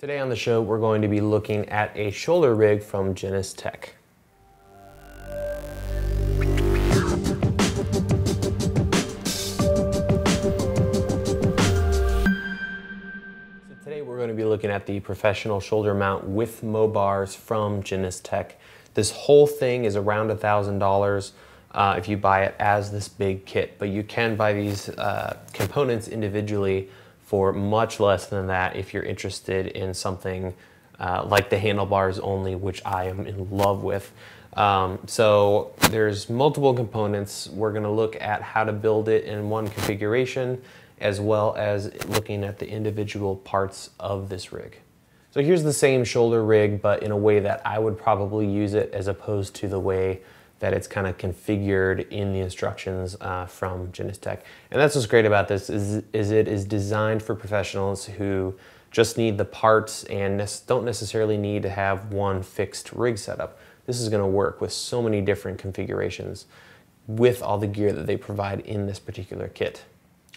Today on the show, we're going to be looking at a shoulder rig from Genustech. So today we're going to be looking at the professional shoulder mount with Mo bars from Genustech. This whole thing is around $1,000 if you buy it as this big kit, but you can buy these components individually for much less than that if you're interested in something like the handlebars only, which I am in love with. So there's multiple components. We're gonna look at how to build it in one configuration, as well as looking at the individual parts of this rig. So here's the same shoulder rig, but in a way that I would probably use it as opposed to the way that it's kind of configured in the instructions from Genustech. And that's what's great about this is it is designed for professionals who just need the parts and don't necessarily need to have one fixed rig setup. This is gonna work with so many different configurations with all the gear that they provide in this particular kit.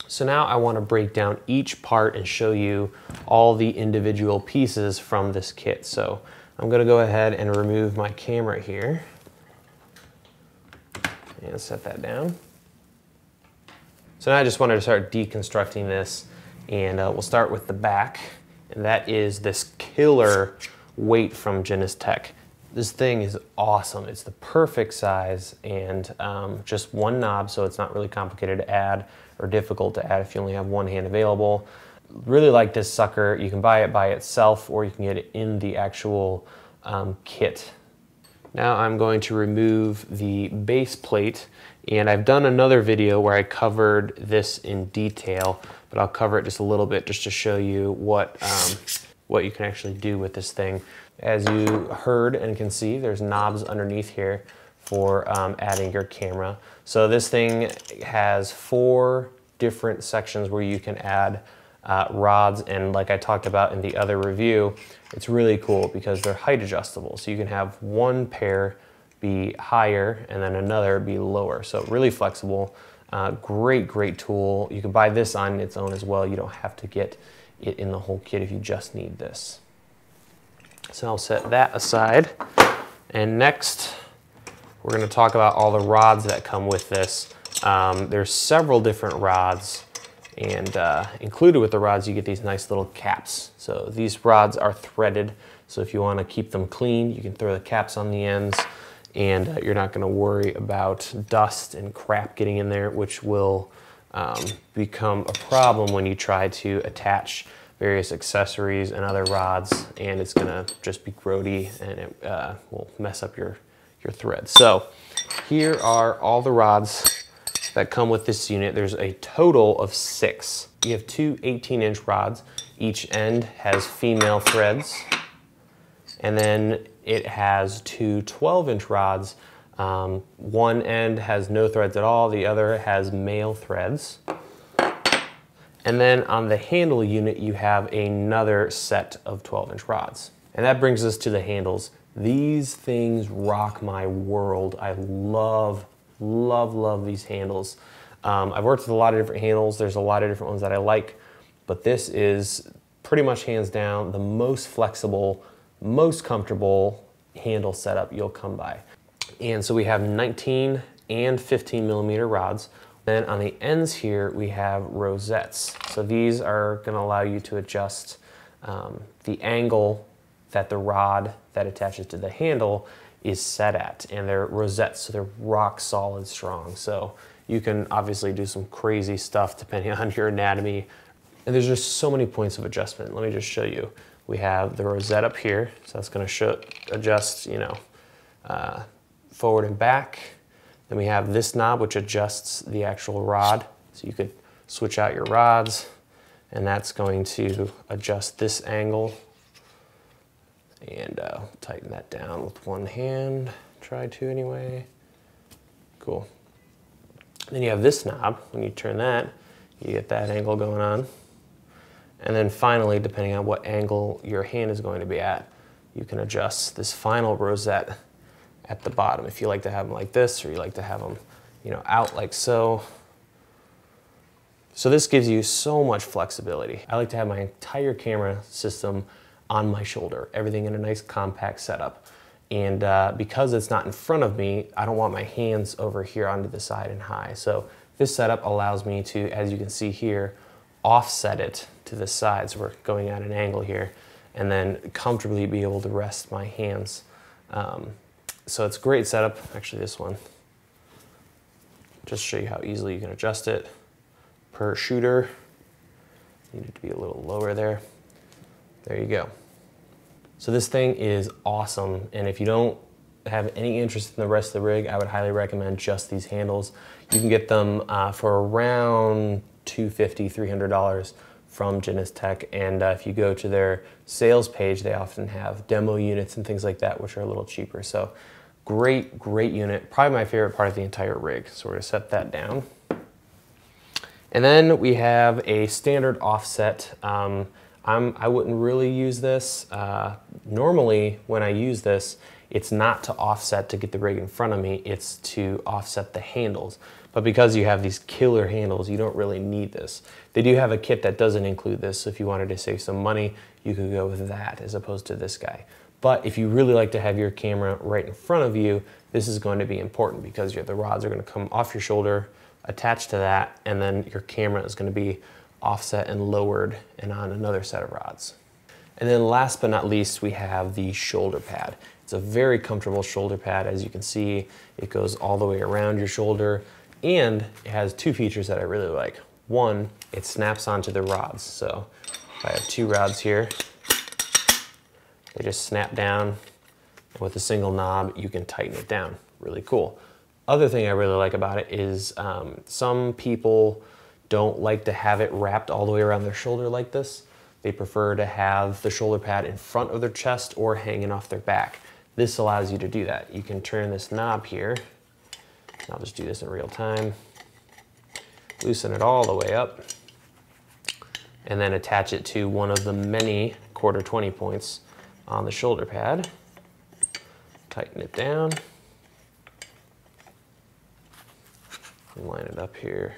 So now I wanna break down each part and show you all the individual pieces from this kit. So I'm gonna go ahead and remove my camera here. And set that down. So now I just wanted to start deconstructing this, and we'll start with the back, and that is this killer weight from Genustech. This thing is awesome. It's the perfect size and just one knob, so it's not really complicated to add or difficult to add if you only have one hand available. Really like this sucker. You can buy it by itself or you can get it in the actual kit. Now I'm going to remove the base plate, and I've done another video where I covered this in detail, but I'll cover it just a little bit just to show you what you can actually do with this thing. As you heard and can see, there's knobs underneath here for adding your camera. So this thing has 4 different sections where you can add rods, and like I talked about in the other review, it's really cool because they're height adjustable. So you can have one pair be higher and then another be lower. So really flexible, great tool. You can buy this on its own as well. You don't have to get it in the whole kit if you just need this. So I'll set that aside. And next, we're gonna talk about all the rods that come with this. There's several different rods. And included with the rods, you get these nice little caps. So these rods are threaded. So if you want to keep them clean, you can throw the caps on the ends, and you're not going to worry about dust and crap getting in there, which will become a problem when you try to attach various accessories and other rods, and it's going to just be grody and it will mess up your thread. So here are all the rods that come with this unit. There's a total of 6. You have 2 18-inch rods. Each end has female threads. And then it has 2 12-inch rods. One end has no threads at all. The other has male threads. And then on the handle unit, you have another set of 12-inch rods. And that brings us to the handles. These things rock my world. I love these handles. I've worked with a lot of different handles. There's a lot of different ones that I like, but this is pretty much hands down the most flexible, most comfortable handle setup you'll come by. And so we have 19 and 15 millimeter rods. Then on the ends here, we have rosettes. So these are gonna allow you to adjust the angle that the rod that attaches to the handle is set at, and they're rosettes, so they're rock solid strong. So you can obviously do some crazy stuff depending on your anatomy. And there's just so many points of adjustment. Let me just show you. We have the rosette up here, so that's gonna adjust, forward and back. Then we have this knob, which adjusts the actual rod. So you could switch out your rods, and that's going to adjust this angle. And tighten that down with one hand, try to anyway. Cool. Then you have this knob. When you turn that, you get that angle going on. And then finally, depending on what angle your hand is going to be at, you can adjust this final rosette at the bottom. If you like to have them like this, or you like to have them, out like so. So this gives you so much flexibility. I like to have my entire camera system on my shoulder, everything in a nice compact setup. And because it's not in front of me, I don't want my hands over here onto the side and high. So this setup allows me to, as you can see here, offset it to the side. So we're going at an angle here, and then comfortably be able to rest my hands. So it's a great setup. Actually, this one, just show you how easily you can adjust it per shooter. Need it to be a little lower there. There you go. So this thing is awesome, and if you don't have any interest in the rest of the rig, I would highly recommend just these handles. You can get them for around $250, $300 from Genustech, and if you go to their sales page, they often have demo units and things like that, which are a little cheaper. So great unit, probably my favorite part of the entire rig. So we're gonna set that down. And then we have a standard offset. I wouldn't really use this. Normally, when I use this, it's not to offset to get the rig in front of me, it's to offset the handles. But because you have these killer handles, you don't really need this. They do have a kit that doesn't include this, so if you wanted to save some money, you could go with that as opposed to this guy. But if you really like to have your camera right in front of you, this is going to be important because the rods are going to come off your shoulder, attached to that, and then your camera is going to be offset and lowered and on another set of rods. And then last but not least, we have the shoulder pad. It's a very comfortable shoulder pad. As you can see, it goes all the way around your shoulder, and it has two features that I really like. One, it snaps onto the rods. So if I have two rods here, they just snap down, and with a single knob, you can tighten it down. Really cool. Other thing I really like about it is some people don't like to have it wrapped all the way around their shoulder like this. They prefer to have the shoulder pad in front of their chest or hanging off their back. This allows you to do that. You can turn this knob here. I'll just do this in real time. Loosen it all the way up, and then attach it to one of the many quarter 20 points on the shoulder pad. Tighten it down. Line it up here.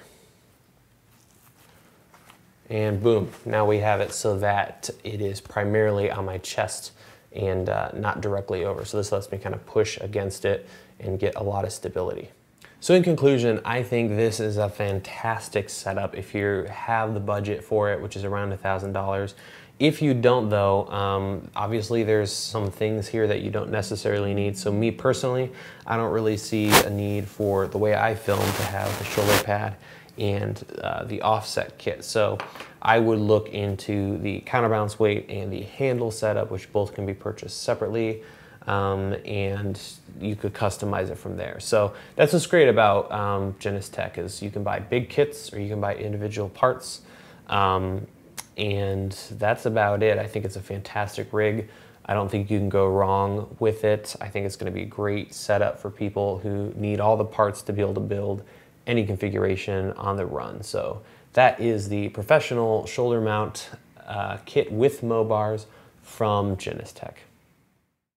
And boom, now we have it so that it is primarily on my chest and not directly over. So this lets me kind of push against it and get a lot of stability. So in conclusion, I think this is a fantastic setup if you have the budget for it, which is around $1,000. If you don't though, obviously there's some things here that you don't necessarily need. So me personally, I don't really see a need for the way I film to have the shoulder pad and the offset kit. So I would look into the counterbalance weight and the handle setup, which both can be purchased separately, and you could customize it from there. So that's what's great about Genustech is you can buy big kits or you can buy individual parts. And that's about it. I think it's a fantastic rig. I don't think you can go wrong with it. I think it's gonna be a great setup for people who need all the parts to be able to build any configuration on the run. So that is the professional shoulder mount kit with Mo bars from Genustech.